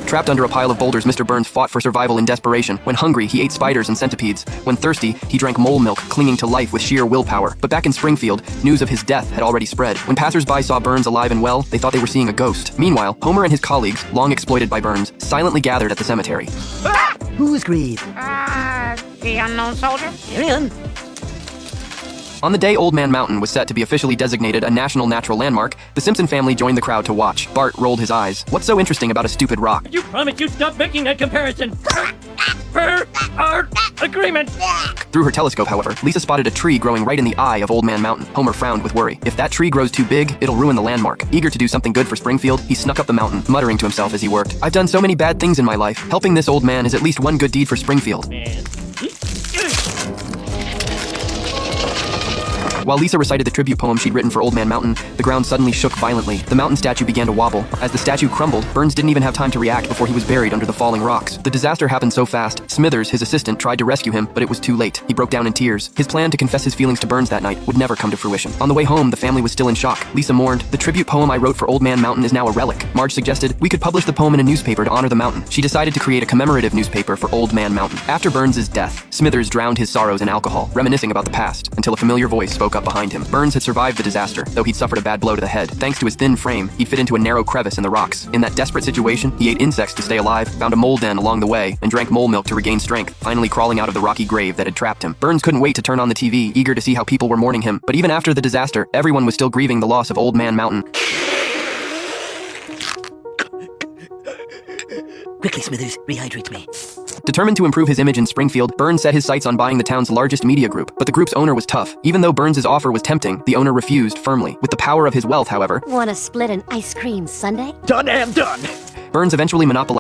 Trapped under a pile of boulders, Mr. Burns fought for survival in desperation. When hungry, he ate spiders and centipedes. When thirsty, he drank mole milk, clinging to life with sheer willpower. But back in Springfield, news of his death had already spread. When passers-by saw Burns alive and well, they thought they were seeing a ghost. Meanwhile, Homer and his colleagues, long exploited by Burns, silently gathered at the cemetery. Who's grieved? The unknown soldier? Tyrion? On the day Old Man Mountain was set to be officially designated a national natural landmark, the Simpson family joined the crowd to watch. Bart rolled his eyes. What's so interesting about a stupid rock? You promised you'd stop making that comparison. Per our agreement. Through her telescope, however, Lisa spotted a tree growing right in the eye of Old Man Mountain. Homer frowned with worry. If that tree grows too big, it'll ruin the landmark. Eager to do something good for Springfield, he snuck up the mountain, muttering to himself as he worked. I've done so many bad things in my life. Helping this old man is at least one good deed for Springfield. Man. While Lisa recited the tribute poem she'd written for Old Man Mountain, the ground suddenly shook violently. The mountain statue began to wobble. As the statue crumbled, Burns didn't even have time to react before he was buried under the falling rocks. The disaster happened so fast, Smithers, his assistant, tried to rescue him, but it was too late. He broke down in tears. His plan to confess his feelings to Burns that night would never come to fruition. On the way home, the family was still in shock. Lisa mourned, "The tribute poem I wrote for Old Man Mountain is now a relic." Marge suggested, "We could publish the poem in a newspaper to honor the mountain." She decided to create a commemorative newspaper for Old Man Mountain. After Burns' death, Smithers drowned his sorrows in alcohol, reminiscing about the past, until a familiar voice spoke up behind him. Burns had survived the disaster, though he'd suffered a bad blow to the head. Thanks to his thin frame, he'd fit into a narrow crevice in the rocks. In that desperate situation, he ate insects to stay alive, found a mole den along the way, and drank mole milk to regain strength, finally crawling out of the rocky grave that had trapped him. Burns couldn't wait to turn on the TV, eager to see how people were mourning him. But even after the disaster, everyone was still grieving the loss of Old Man Mountain. Quickly, Smithers, rehydrate me. Determined to improve his image in Springfield, Burns set his sights on buying the town's largest media group, but the group's owner was tough. Even though Burns' offer was tempting, the owner refused firmly. With the power of his wealth, however, Want to split an ice cream sundae? Done and done. Burns eventually monopolized